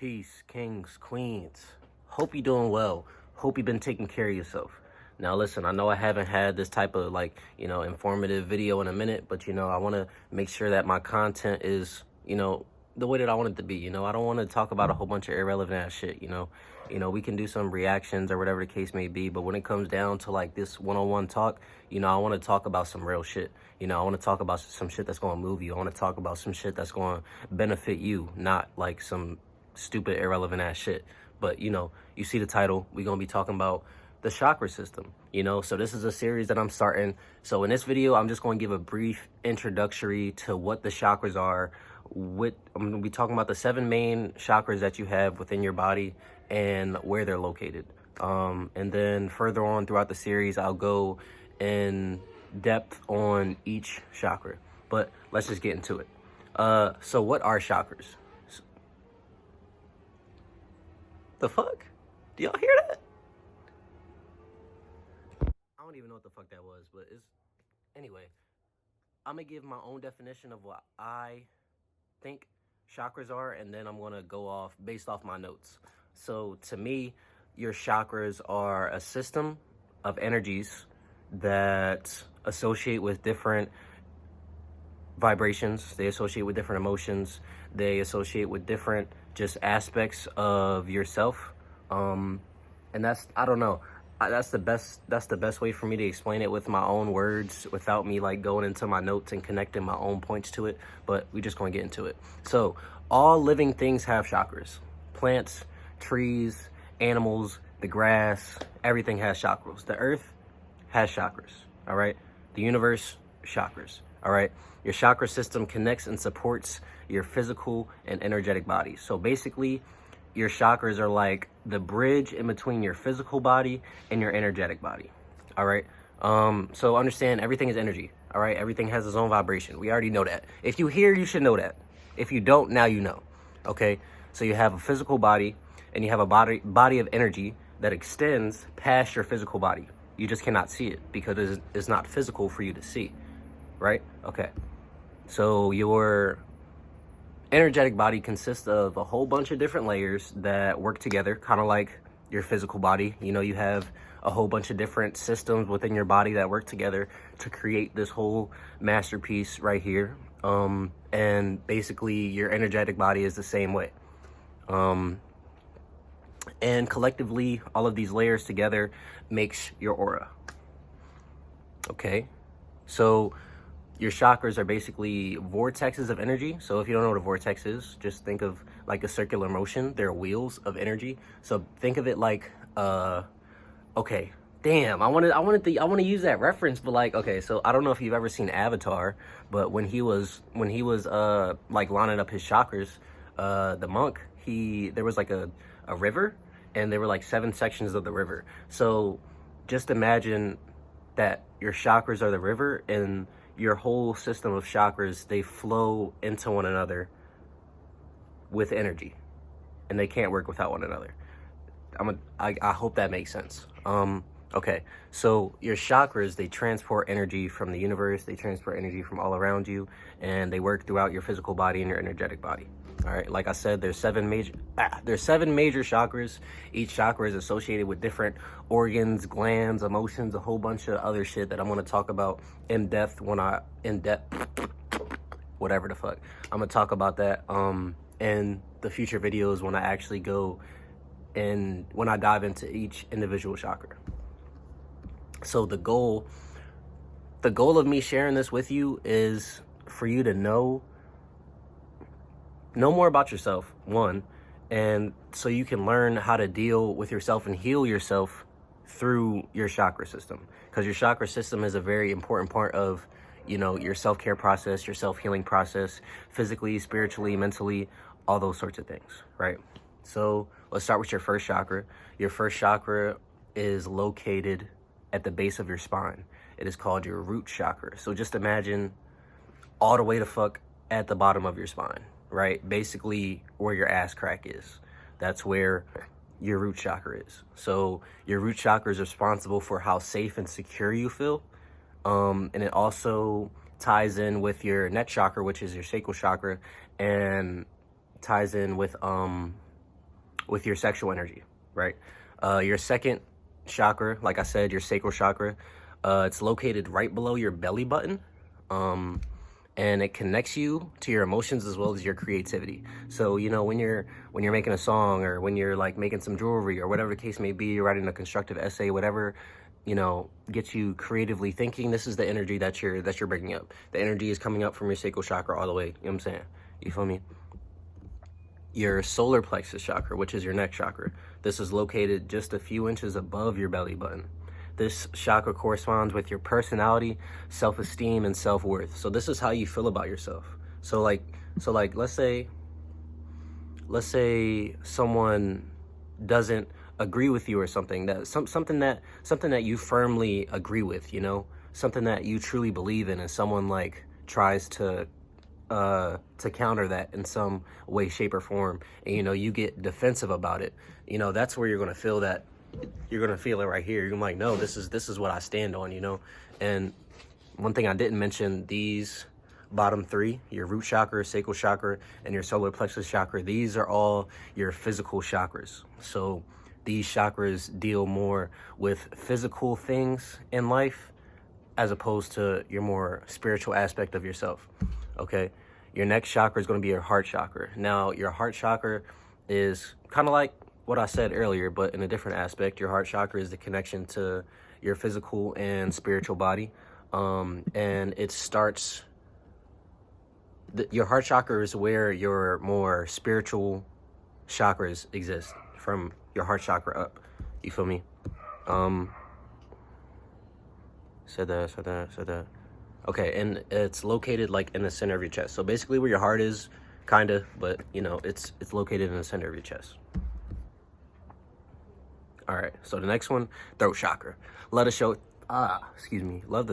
Peace, kings, queens. Hope you're doing well. Hope you've been taking care of yourself. Now listen, I know I haven't had this type of informative video in a minute, but I want to make sure that my content is, the way that I want it to be. I don't want to talk about a whole bunch of irrelevant ass shit, we can do some reactions or whatever the case may be, but when it comes down to like this one-on-one talk, I want to talk about some real shit. I want to talk about some shit that's going to move you. I want to talk about some shit that's going to benefit you, not like some stupid irrelevant ass shit. But you see the title, we're going to be talking about the chakra system, so this is a series that I'm starting. So in this video, I'm just going to give a brief introductory to what the chakras are. I'm going to be talking about the 7 main chakras that you have within your body and where they're located. And then further on throughout the series, I'll go in depth on each chakra. But let's just get into it. So what are chakras? The fuck? Do y'all hear that? I don't even know what the fuck that was, but anyway, I'm gonna give my own definition of what I think chakras are, and then I'm gonna go off based off my notes. So to me, your chakras are a system of energies that associate with different vibrations. They associate with different emotions. They associate with different just aspects of yourself. And that's, I don't know, that's the best way for me to explain it with my own words without me like going into my notes and connecting my own points to it. But we're just going to get into it. So all living things have chakras. Plants, trees, animals, the grass, everything has chakras. The earth has chakras, all right? The universe, chakras, all right? Your chakra system connects and supports your physical and energetic body. So basically, your chakras are like the bridge in between your physical body and your energetic body, all right? So understand, everything is energy, all right? Everything has its own vibration. We already know that. If you hear, you should know that. If you don't, now you know, okay? So you have a physical body, and you have a body of energy that extends past your physical body. You just cannot see it because it's not physical for you to see, right? Okay. So your energetic body consists of a whole bunch of different layers that work together, kind of like your physical body. You have a whole bunch of different systems within your body that work together to create this whole masterpiece right here. And basically your energetic body is the same way. And collectively, all of these layers together makes your aura. Okay, so your chakras are basically vortexes of energy. So if you don't know what a vortex is, just think of like a circular motion. They're wheels of energy. So think of it like, okay, damn, I want to use that reference, but like, okay, so I don't know if you've ever seen Avatar, but when he was like lining up his chakras, the monk, there was like a river, and there were like 7 sections of the river. So just imagine that your chakras are the river, and your whole system of chakras, they flow into one another with energy, and they can't work without one another. I hope that makes sense. Okay, so your chakras, they transport energy from the universe, they transport energy from all around you, and they work throughout your physical body and your energetic body. All right, like I said, there's 7 major chakras. Each chakra is associated with different organs, glands, emotions, a whole bunch of other shit that I'm going to talk about in depth whatever the fuck. I'm going to talk about that in the future videos when I actually go and when I dive into each individual chakra. So the goal of me sharing this with you is for you to know more about yourself, one, and so you can learn how to deal with yourself and heal yourself through your chakra system, because your chakra system is a very important part of your self-care process, your self-healing process, physically, spiritually, mentally, all those sorts of things, right? So let's start with your first chakra. Your first chakra is located at the base of your spine. It is called your root chakra. So just imagine all the way the fuck at the bottom of your spine, right? Basically where your ass crack is. That's where your root chakra is. So your root chakra is responsible for how safe and secure you feel. And it also ties in with your neck chakra, which is your sacral chakra, and ties in with with your sexual energy, right? Your second chakra, like I said, your sacral chakra, it's located right below your belly button. And it connects you to your emotions as well as your creativity. So, you know, when you're making a song, or when you're like making some jewelry, or whatever the case may be, you're writing a constructive essay, whatever, you know, gets you creatively thinking, this is the energy that you're bringing up. The energy is coming up from your sacral chakra all the way, you know what I'm saying? You feel me? Your solar plexus chakra, which is your neck chakra, this is located just a few inches above your belly button. This chakra corresponds with your personality, self-esteem, and self-worth. So this is how you feel about yourself. So like let's say someone doesn't agree with you, or something that you firmly agree with, you know, something that you truly believe in, and someone like tries to counter that in some way, shape, or form, and you know, you get defensive about it, you know, that's where you're gonna feel that. You're gonna feel it right here. You're like, no, this is what I stand on, you know. And one thing I didn't mention, these bottom three, your root chakra, sacral chakra, and your solar plexus chakra, these are all your physical chakras. So these chakras deal more with physical things in life, as opposed to your more spiritual aspect of yourself. Okay, your next chakra is going to be your heart chakra. Now, your heart chakra is kind of like what I said earlier, but in a different aspect. Your heart chakra is the connection to your physical and spiritual body, and it starts. Your heart chakra is where your more spiritual chakras exist, from your heart chakra up. You feel me? Said that. Okay, and it's located like in the center of your chest. So basically where your heart is, kinda, but you know, it's located in the center of your chest. All right, so the next one, throat chakra. Love the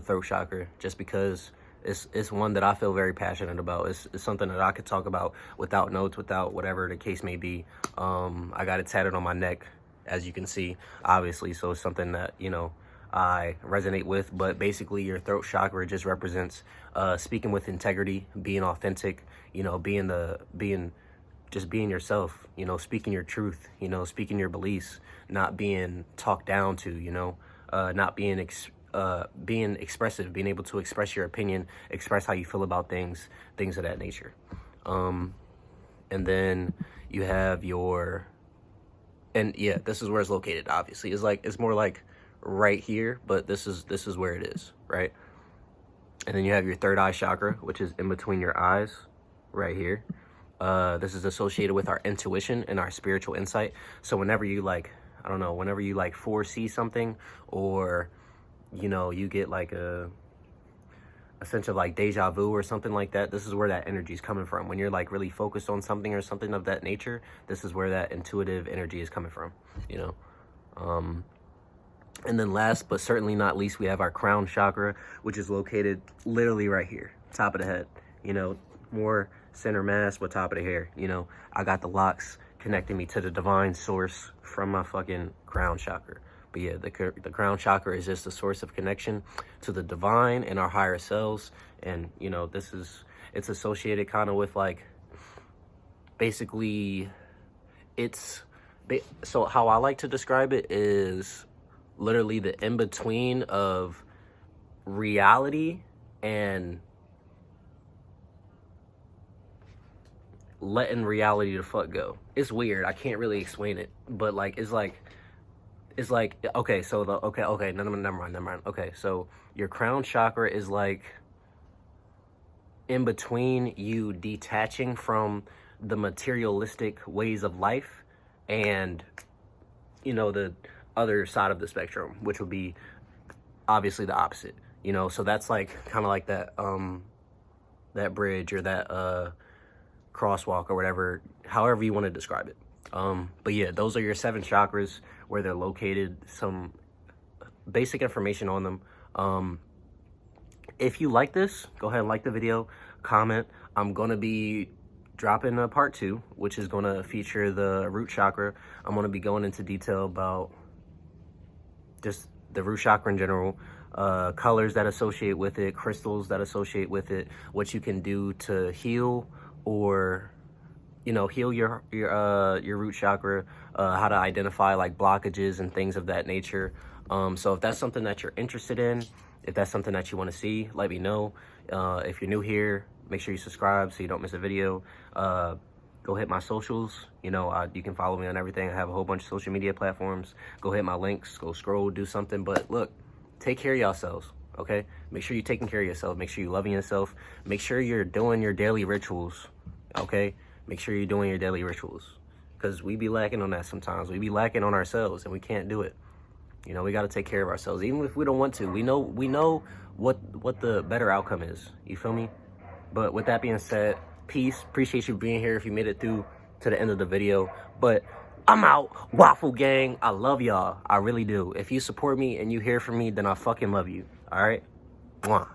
throat chakra, just because it's one that I feel very passionate about. It's something that I could talk about without notes, without whatever the case may be. I got it tatted on my neck, as you can see, obviously, so it's something that, you know, I resonate with. But basically your throat chakra just represents speaking with integrity, being authentic, you know, being yourself, you know, speaking your truth, you know, speaking your beliefs, not being talked down to, you know, not being expressive, being able to express your opinion, express how you feel about things of that nature. And then you have this is where it's located, obviously. It's more like right here, but this is where it is, right? And then you have your third eye chakra, which is in between your eyes, right here. This is associated with our intuition and our spiritual insight. So whenever you foresee something, or, you know, you get like a sense of like deja vu or something like that, this is where that energy is coming from. When you're like really focused on something or something of that nature, this is where that intuitive energy is coming from, you know. And then last but certainly not least, we have our crown chakra, which is located literally right here, top of the head, you know, more center mass, but top of the hair. You know, I got the locks connecting me to the divine source from my fucking crown chakra. But yeah, the crown chakra is just a source of connection to the divine and our higher selves. And, you know, it's associated kind of with like, basically, so how I like to describe it is literally the in-between of reality and letting reality the fuck go. It's weird. I can't really explain it, but like, it's like, okay, so okay, never mind. Okay, so your crown chakra is like in between you detaching from the materialistic ways of life and, you know, the other side of the spectrum, which would be obviously the opposite, you know. So that's like kind of like that that bridge, or that crosswalk, or whatever, however you want to describe it. But yeah, those are your 7 chakras, where they're located, some basic information on them. If you like this, go ahead and like the video, comment. I'm going to be dropping a part 2, which is going to feature the root chakra. I'm going to be going into detail about just the root chakra in general, colors that associate with it, crystals that associate with it, what you can do to heal, or, you know, heal your root chakra, how to identify like blockages and things of that nature. So if that's something that you're interested in, if that's something that you want to see, let me know. If you're new here, make sure you subscribe so you don't miss a video. Go hit my socials. You know, you can follow me on everything. I have a whole bunch of social media platforms. Go hit my links, go scroll, do something. But look, take care of yourselves, okay? Make sure you're taking care of yourself. Make sure you're loving yourself. Make sure you're doing your daily rituals, okay? Make sure you're doing your daily rituals, because we be lacking on that sometimes. We be lacking on ourselves, and we can't do it. You know, we got to take care of ourselves, even if we don't want to. We know what the better outcome is. You feel me? But with that being said, peace. Appreciate you being here if you made it through to the end of the video. But I'm out. Waffle gang. I love y'all. I really do. If you support me and you hear from me, then I fucking love you. All right? Mwah.